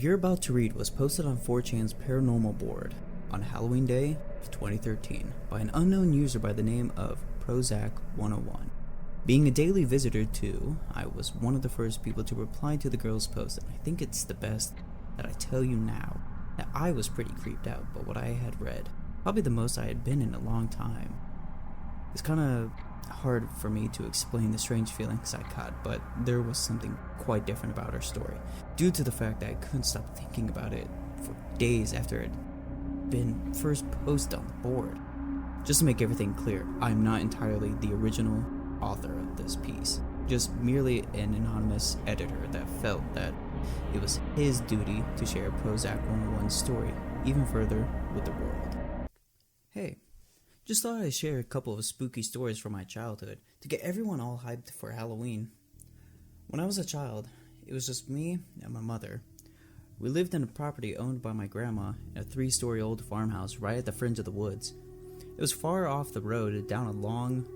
you're about to read was posted on 4chan's paranormal board on Halloween Day of 2013 by an unknown user by the name of Prozac101. Being a daily visitor too, I was one of the first people to reply to the girl's post, and I think it's the best that I tell you now that I was pretty creeped out by what I had read, probably the most I had been in a long time. It's kind of hard for me to explain the strange feelings I got, but there was something quite different about her story, due to the fact that I couldn't stop thinking about it for days after it had been first posted on the board. Just to make everything clear, I'm not entirely the original author of this piece, just merely an anonymous editor that felt that it was his duty to share Prozac 101's story even further with the world. Hey, just thought I'd share a couple of spooky stories from my childhood to get everyone all hyped for Halloween. When I was a child, it was just me and my mother. We lived in a property owned by my grandma in a 3-story old farmhouse right at the fringe of the woods. It was far off the road down a long,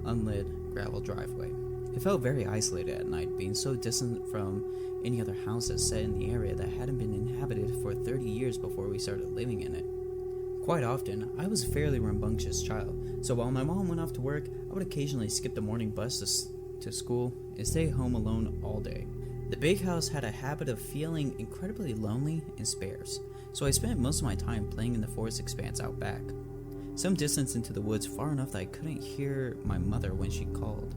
unlit gravel driveway. It felt very isolated at night, being so distant from any other houses set in the area that hadn't been inhabited for 30 years before we started living in it. Quite often, I was a fairly rambunctious child, so while my mom went off to work, I would occasionally skip the morning bus to school and stay home alone all day. The big house had a habit of feeling incredibly lonely and sparse, so I spent most of my time playing in the forest expanse out back, some distance into the woods, far enough that I couldn't hear my mother when she called.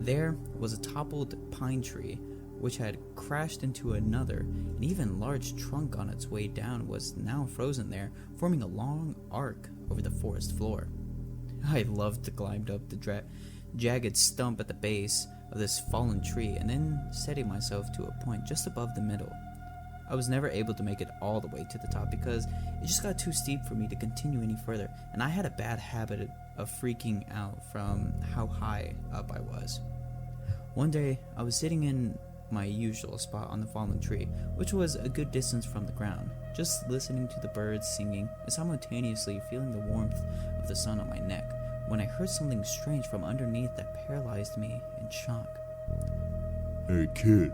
There was a toppled pine tree which had crashed into another, and even large trunk on its way down was now frozen there, forming a long arc over the forest floor. I loved to climb up the jagged stump at the base of this fallen tree and then steady myself to a point just above the middle. I was never able to make it all the way to the top because it just got too steep for me to continue any further, and I had a bad habit of freaking out from how high up I was. One day, I was sitting in my usual spot on the fallen tree, which was a good distance from the ground, just listening to the birds singing and simultaneously feeling the warmth of the sun on my neck, when I heard something strange from underneath that paralyzed me in shock. Hey kid.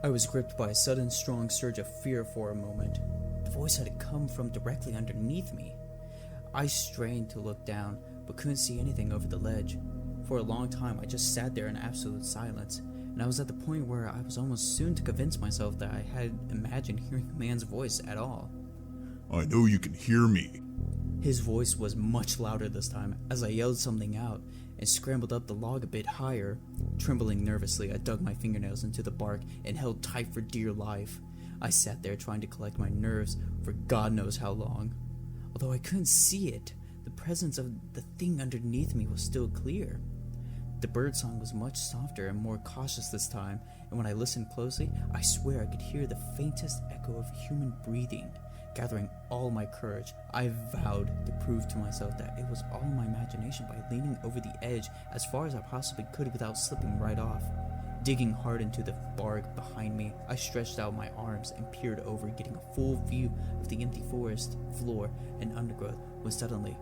I was gripped by a sudden strong surge of fear for a moment. The voice had come from directly underneath me. I strained to look down, but couldn't see anything over the ledge. For a long time, I just sat there in absolute silence, and I was at the point where I was almost soon to convince myself that I had imagined hearing a man's voice at all. I know you can hear me. His voice was much louder this time as I yelled something out and scrambled up the log a bit higher. Trembling nervously, I dug my fingernails into the bark and held tight for dear life. I sat there trying to collect my nerves for God knows how long. Although I couldn't see it, the presence of the thing underneath me was still clear. The birdsong was much softer and more cautious this time, and when I listened closely, I swear I could hear the faintest echo of human breathing. Gathering all my courage, I vowed to prove to myself that it was all my imagination by leaning over the edge as far as I possibly could without slipping right off. Digging hard into the bark behind me, I stretched out my arms and peered over, getting a full view of the empty forest floor and undergrowth, when suddenly,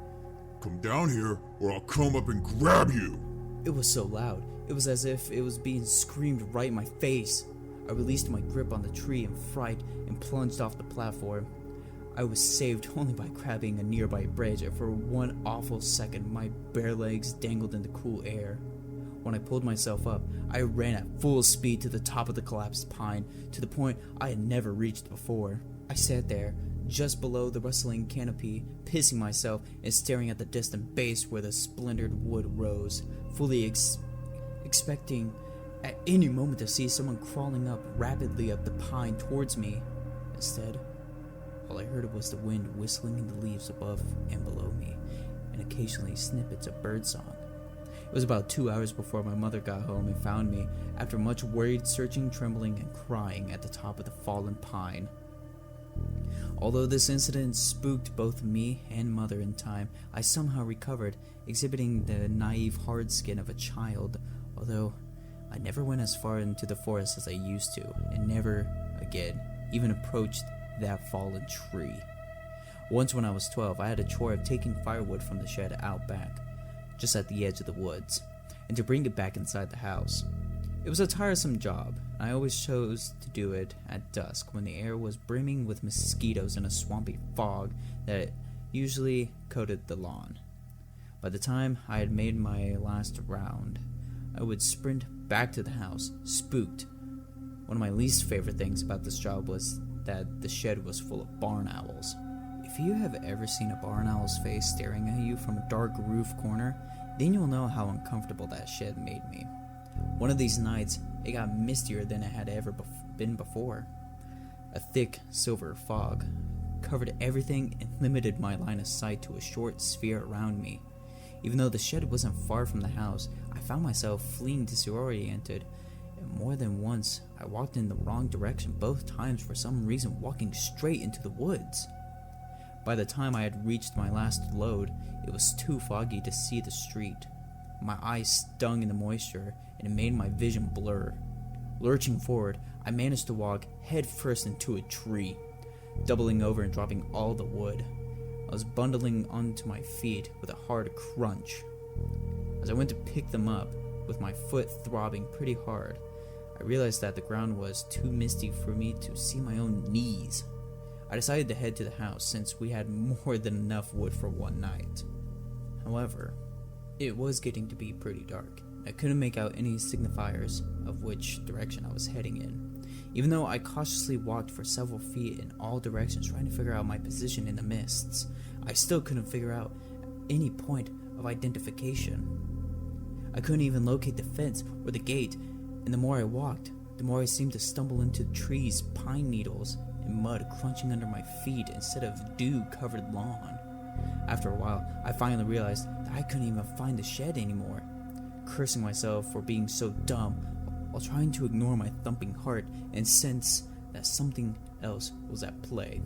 Come down here or I'll come up and grab you. It was so loud, it was as if it was being screamed right in my face. I released my grip on the tree in fright and plunged off the platform. I was saved only by grabbing a nearby branch, and for one awful second my bare legs dangled in the cool air. When I pulled myself up, I ran at full speed to the top of the collapsed pine, to the point I had never reached before. I sat there, just below the rustling canopy, pissing myself and staring at the distant base where the splintered wood rose, fully expecting at any moment to see someone crawling up rapidly up the pine towards me. Instead, all I heard was the wind whistling in the leaves above and below me, and occasionally snippets of birdsong. It was about 2 hours before my mother got home and found me, after much worried searching, trembling, and crying at the top of the fallen pine. Although this incident spooked both me and mother in time, I somehow recovered, exhibiting the naive hard skin of a child, although I never went as far into the forest as I used to, and never again even approached that fallen tree. Once when I was 12, I had a chore of taking firewood from the shed out back, just at the edge of the woods, and to bring it back inside the house. It was a tiresome job, and I always chose to do it at dusk when the air was brimming with mosquitoes and a swampy fog that usually coated the lawn. By the time I had made my last round, I would sprint back to the house, spooked. One of my least favorite things about this job was that the shed was full of barn owls. If you have ever seen a barn owl's face staring at you from a dark roof corner, then you'll know how uncomfortable that shed made me. One of these nights, it got mistier than it had ever been before. A thick silver fog covered everything and limited my line of sight to a short sphere around me. Even though the shed wasn't far from the house, I found myself fleeing disoriented, and more than once I walked in the wrong direction, both times for some reason walking straight into the woods. By the time I had reached my last load, it was too foggy to see the street. My eyes stung in the moisture, and it made my vision blur. Lurching forward, I managed to walk headfirst into a tree, doubling over and dropping all the wood. I was bundling onto my feet with a hard crunch. As I went to pick them up, with my foot throbbing pretty hard, I realized that the ground was too misty for me to see my own knees. I decided to head to the house since we had more than enough wood for one night. However, it was getting to be pretty dark. I couldn't make out any signifiers of which direction I was heading in. Even though I cautiously walked for several feet in all directions trying to figure out my position in the mists, I still couldn't figure out any point of identification. I couldn't even locate the fence or the gate, and the more I walked, the more I seemed to stumble into trees, pine needles, and mud crunching under my feet instead of dew-covered lawn. After a while, I finally realized that I couldn't even find the shed anymore. Cursing myself for being so dumb, while trying to ignore my thumping heart and sense that something else was at play,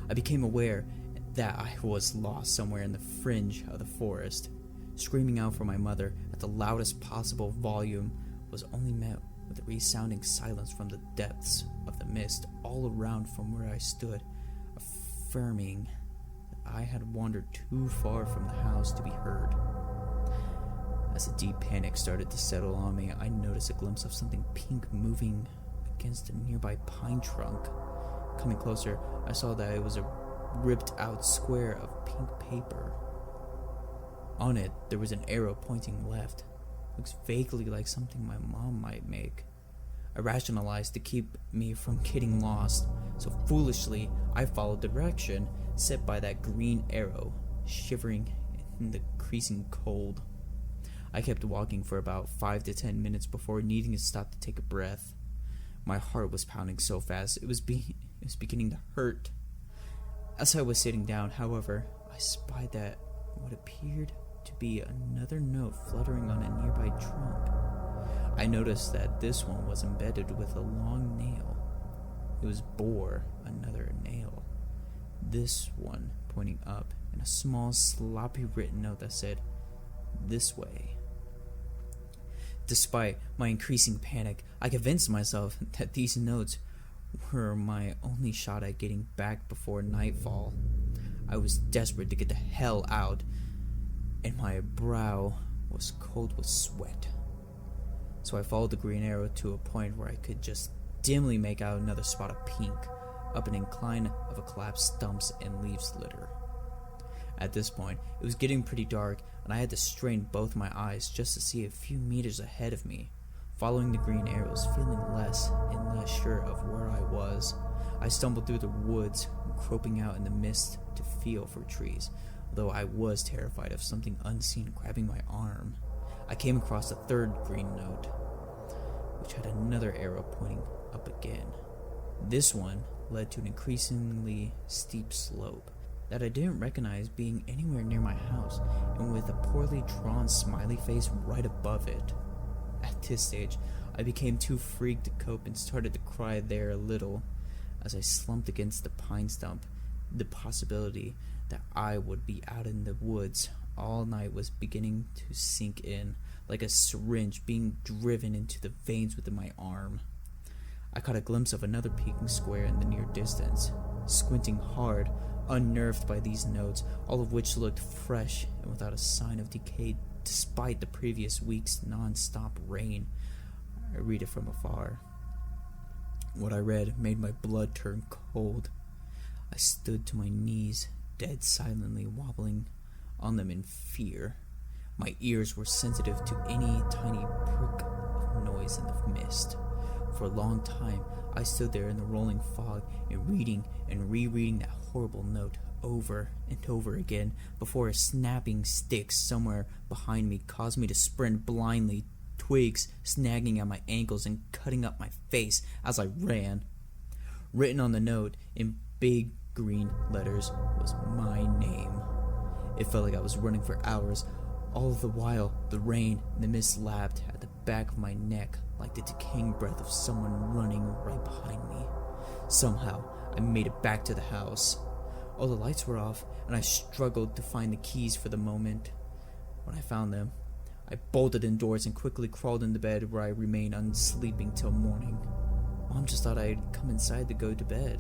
I became aware that I was lost somewhere in the fringe of the forest. Screaming out for my mother at the loudest possible volume was only met with a resounding silence from the depths of the mist all around from where I stood, affirming that I had wandered too far from the house to be heard. As a deep panic started to settle on me, I noticed a glimpse of something pink moving against a nearby pine trunk. Coming closer, I saw that it was a ripped-out square of pink paper. On it, there was an arrow pointing left. Looks vaguely like something my mom might make. I rationalized to keep me from getting lost, so foolishly, I followed the direction set by that green arrow, shivering in the increasing cold. I kept walking for about 5 to 10 minutes before needing to stop to take a breath. My heart was pounding so fast, it was beginning to hurt. As I was sitting down, however, I spied that what appeared to be another note fluttering on a nearby trunk. I noticed that this one was embedded with a long nail. It bore another nail, this one pointing up, and a small, sloppy written note that said, "This way." Despite my increasing panic, I convinced myself that these notes were my only shot at getting back before nightfall. I was desperate to get the hell out, and my brow was cold with sweat. So I followed the green arrow to a point where I could just dimly make out another spot of pink up an incline of a collapsed stumps and leaves litter. At this point, it was getting pretty dark, and I had to strain both my eyes just to see a few meters ahead of me. Following the green arrows, feeling less and less sure of where I was, I stumbled through the woods, groping out in the mist to feel for trees, although I was terrified of something unseen grabbing my arm. I came across a third green note, which had another arrow pointing up again. This one led to an increasingly steep slope that I didn't recognize being anywhere near my house, and with a poorly drawn smiley face right above it. At this stage, I became too freaked to cope and started to cry there a little. As I slumped against the pine stump, the possibility that I would be out in the woods all night was beginning to sink in, like a syringe being driven into the veins within my arm. I caught a glimpse of another peeking square in the near distance. Squinting hard, unnerved by these notes, all of which looked fresh and without a sign of decay despite the previous week's non-stop rain, I read it from afar. What I read made my blood turn cold. I stood to my knees, dead silently wobbling on them in fear. My ears were sensitive to any tiny prick of noise in the mist. For a long time, I stood there in the rolling fog and reading and rereading that horrible note over and over again before a snapping stick somewhere behind me caused me to sprint blindly, twigs snagging at my ankles and cutting up my face as I ran. Written on the note in big green letters was my name. It felt like I was running for hours. All the while, the rain and the mist lapped at the back of my neck like the decaying breath of someone running right behind me. Somehow, I made it back to the house. All the lights were off, and I struggled to find the keys for the moment. When I found them, I bolted indoors and quickly crawled into bed, where I remained unsleeping till morning. Mom just thought I'd come inside to go to bed,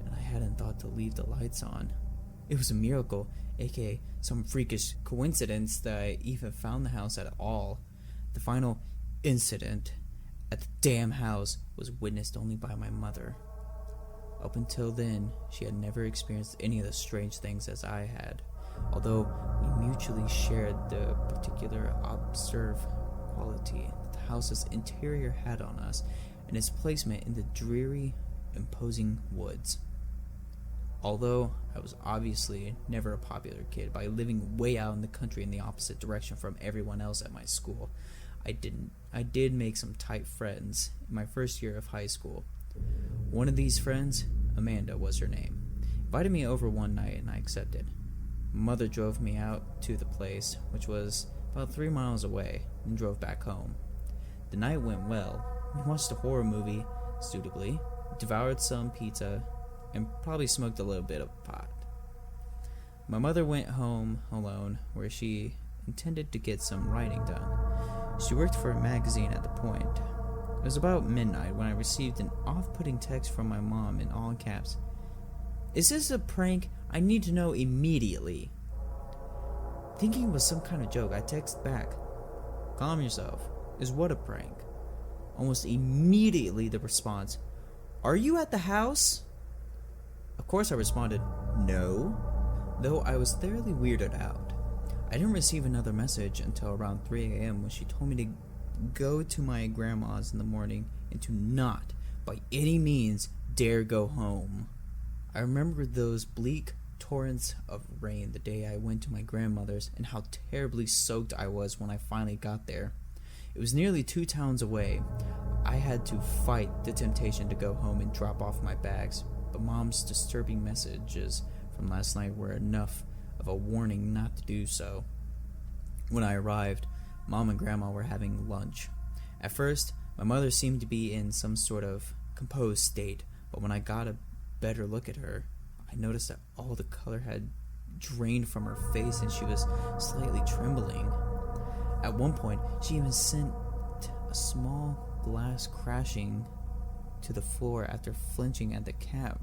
and I hadn't thought to leave the lights on. It was a miracle, aka some freakish coincidence, that I even found the house at all. The final incident at the damn house was witnessed only by my mother. Up until then, she had never experienced any of the strange things as I had, although we mutually shared the particular observe quality that the house's interior had on us and its placement in the dreary, imposing woods. Although I was obviously never a popular kid by living way out in the country in the opposite direction from everyone else at my school, I did make some tight friends in my first year of high school. One of these friends, Amanda was her name, invited me over one night and I accepted. Mother drove me out to the place, which was about 3 miles away, and drove back home. The night went well. We watched a horror movie suitably, devoured some pizza, and probably smoked a little bit of pot. My mother went home alone, where she intended to get some writing done. She worked for a magazine at the point. It was about midnight when I received an off-putting text from my mom in all caps. "Is this a prank? I need to know immediately." Thinking it was some kind of joke, I texted back, "Calm yourself. Is what a prank?" Almost immediately the response, "Are you at the house?" Of course I responded, "No," though I was thoroughly weirded out. I didn't receive another message until around 3 a.m. when she told me to go to my grandma's in the morning and to not, by any means, dare go home. I remember those bleak torrents of rain the day I went to my grandmother's and how terribly soaked I was when I finally got there. It was nearly 2 towns away. I had to fight the temptation to go home and drop off my bags, but Mom's disturbing messages from last night were enough of a warning not to do so. When I arrived, Mom and Grandma were having lunch. At first, my mother seemed to be in some sort of composed state, but when I got a better look at her, I noticed that all the color had drained from her face and she was slightly trembling. At one point, she even sent a small glass crashing to the floor after flinching at the cat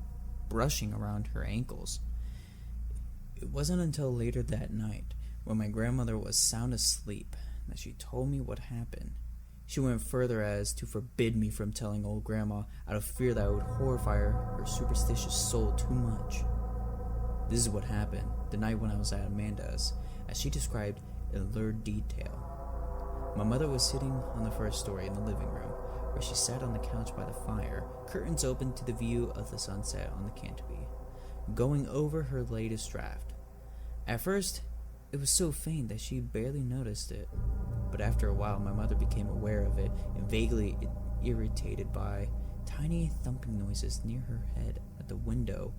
brushing around her ankles. It wasn't until later that night, when my grandmother was sound asleep, that she told me what happened. She went further as to forbid me from telling old Grandma out of fear that it would horrify her superstitious soul too much. This is what happened the night when I was at Amanda's, as she described in lurid detail. My mother was sitting on the first story in the living room, where she sat on the couch by the fire, curtains open to the view of the sunset on the canopy, going over her latest draft. At first, it was so faint that she barely noticed it, but after a while my mother became aware of it and vaguely irritated by tiny thumping noises near her head at the window.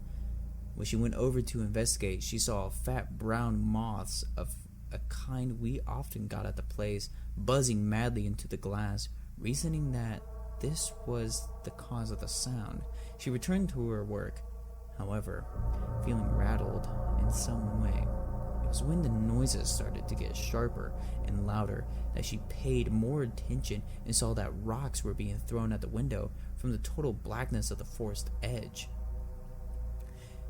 When she went over to investigate, she saw fat brown moths of a kind we often got at the place buzzing madly into the glass. Reasoning that this was the cause of the sound, she returned to her work. However, feeling rattled in some way. It was when the noises started to get sharper and louder that she paid more attention and saw that rocks were being thrown at the window from the total blackness of the forest edge.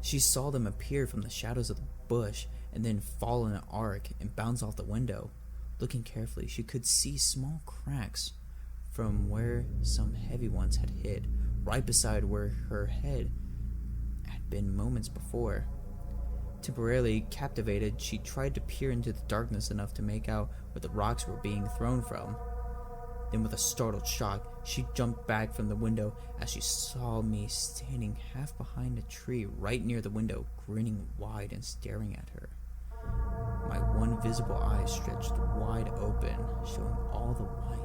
She saw them appear from the shadows of the bush and then fall in an arc and bounce off the window. Looking carefully, she could see small cracks from where some heavy ones had hit, right beside where her head had been moments before. Temporarily captivated, she tried to peer into the darkness enough to make out where the rocks were being thrown from. Then with a startled shock, she jumped back from the window as she saw me standing half behind a tree right near the window, grinning wide and staring at her. My one visible eye stretched wide open, showing all the white.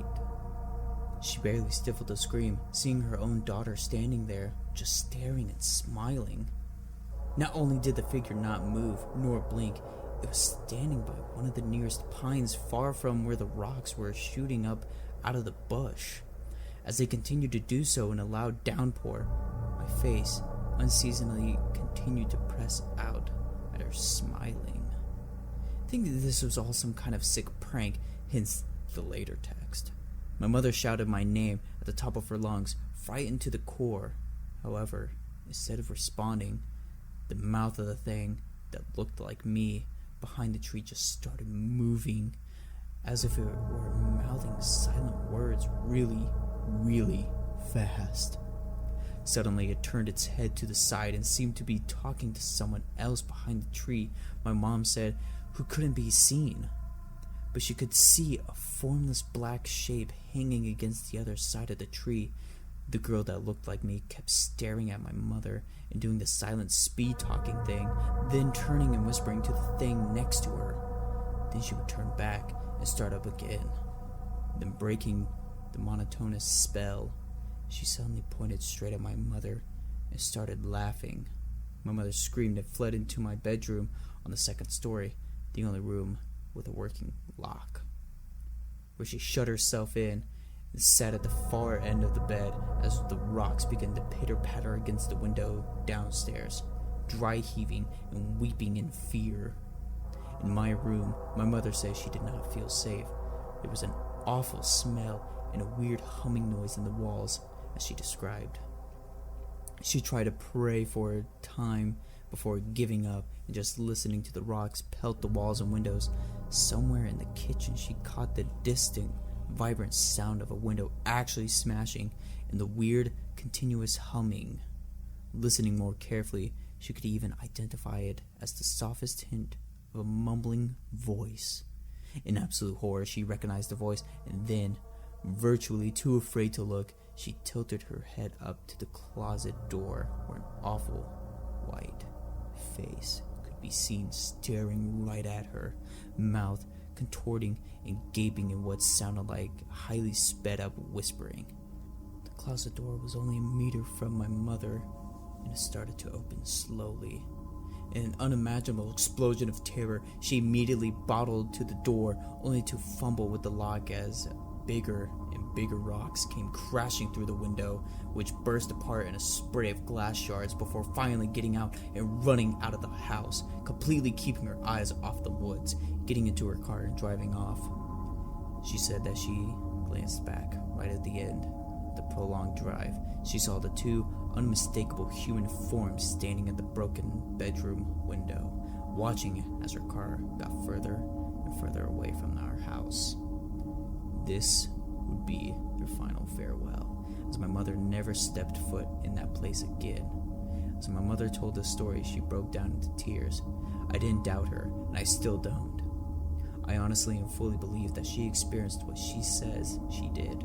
She barely stifled a scream, seeing her own daughter standing there, just staring and smiling. Not only did the figure not move nor blink, it was standing by one of the nearest pines far from where the rocks were shooting up out of the bush. As they continued to do so in a loud downpour, my face unseasonably continued to press out at her smiling. Thinking this was all some kind of sick prank, hence the later text. My mother shouted my name at the top of her lungs, frightened to the core. However, instead of responding, the mouth of the thing that looked like me behind the tree just started moving, as if it were mouthing silent words really, really fast. Suddenly, it turned its head to the side and seemed to be talking to someone else behind the tree, my mom said, who couldn't be seen. But she could see a formless black shape hanging against the other side of the tree. The girl that looked like me kept staring at my mother and doing the silent speed-talking thing, then turning and whispering to the thing next to her. Then she would turn back and start up again. Then, breaking the monotonous spell, she suddenly pointed straight at my mother and started laughing. My mother screamed and fled into my bedroom on the second story, the only room with a working lock, where she shut herself in and sat at the far end of the bed as the rocks began to pitter-patter against the window downstairs, dry heaving and weeping in fear. In my room, my mother said she did not feel safe. There was an awful smell and a weird humming noise in the walls, as she described. She tried to pray for a time before giving up and just listening to the rocks pelt the walls and windows. Somewhere in the kitchen, she caught the distant, vibrant sound of a window actually smashing and the weird, continuous humming. Listening more carefully, she could even identify it as the softest hint of a mumbling voice. In absolute horror, she recognized the voice, and then, virtually too afraid to look, she tilted her head up to the closet door where an awful, white face could be seen staring right at her, mouth contorting and gaping in what sounded like highly sped-up whispering. The closet door was only a meter from my mother, and it started to open slowly. In an unimaginable explosion of terror, she immediately bottled to the door, only to fumble with the lock as bigger and bigger rocks came crashing through the window, which burst apart in a spray of glass shards before finally getting out and running out of the house, completely keeping her eyes off the woods, getting into her car and driving off. She said that she glanced back right at the end of the prolonged drive. She saw the two unmistakable human forms standing at the broken bedroom window, watching as her car got further and further away from our house. This would be their final farewell, as my mother never stepped foot in that place again. As my mother told this story, she broke down into tears. I didn't doubt her, and I still don't. I honestly and fully believe that she experienced what she says she did.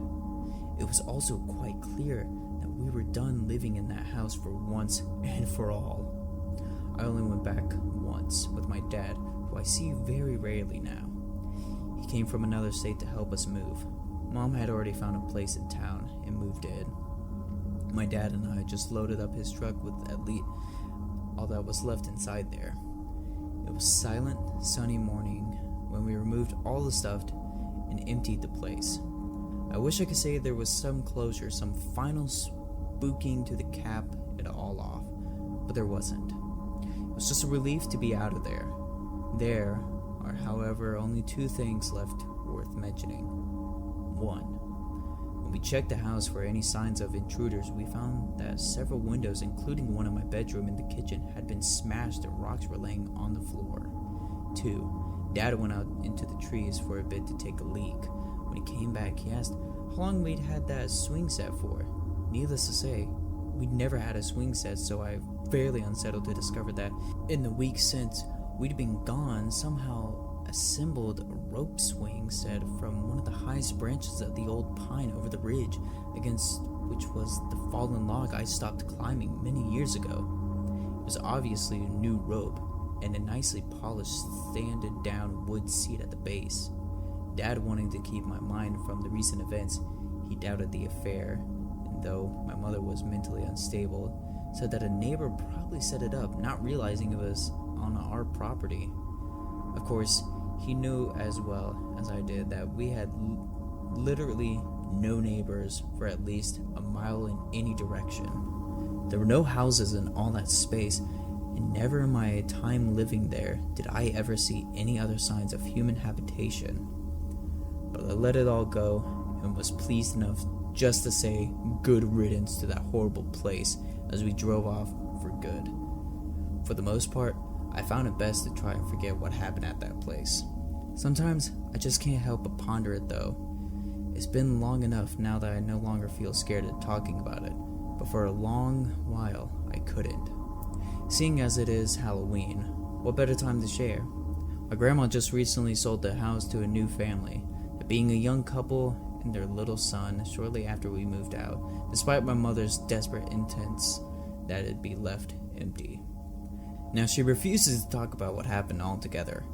It was also quite clear that we were done living in that house for once and for all. I only went back once with my dad, who I see very rarely now. He came from another state to help us move. Mom had already found a place in town and moved in. My dad and I just loaded up his truck with at least all that was left inside there. It was a silent, sunny morning when we removed all the stuff and emptied the place. I wish I could say there was some closure, some final spooking to the cap it all off, but there wasn't. It was just a relief to be out of there. There are, however, only two things left worth mentioning. One, when we checked the house for any signs of intruders, we found that several windows, including one in my bedroom and the kitchen, had been smashed and rocks were laying on the floor. Two, Dad went out into the trees for a bit to take a leak. When he came back, he asked how long we'd had that swing set for. Needless to say, we'd never had a swing set, so I fairly unsettled to discover that in the week since we'd been gone, somehow assembled a rope swing set from one of the highest branches of the old pine over the ridge, against which was the fallen log I stopped climbing many years ago. It was obviously a new rope, and a nicely polished sanded down wood seat at the base. Dad, wanting to keep my mind from the recent events, he doubted the affair, and though my mother was mentally unstable, said that a neighbor probably set it up, not realizing it was on our property. Of course, he knew as well as I did that we had literally no neighbors for at least a mile in any direction. There were no houses in all that space, and never in my time living there did I ever see any other signs of human habitation. But I let it all go and was pleased enough just to say good riddance to that horrible place as we drove off for good. For the most part, I found it best to try and forget what happened at that place. Sometimes I just can't help but ponder it though. It's been long enough now that I no longer feel scared of talking about it, but for a long while I couldn't. Seeing as it is Halloween, what better time to share? My grandma just recently sold the house to a new family, being a young couple and their little son shortly after we moved out, despite my mother's desperate intents that it be left empty. Now she refuses to talk about what happened altogether.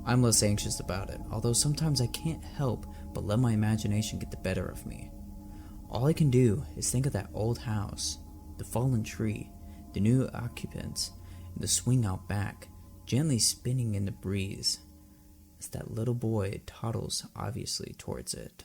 I'm less anxious about it, although sometimes I can't help but let my imagination get the better of me. All I can do is think of that old house, the fallen tree, the new occupants, and the swing out back, gently spinning in the breeze, as that little boy toddles obviously towards it.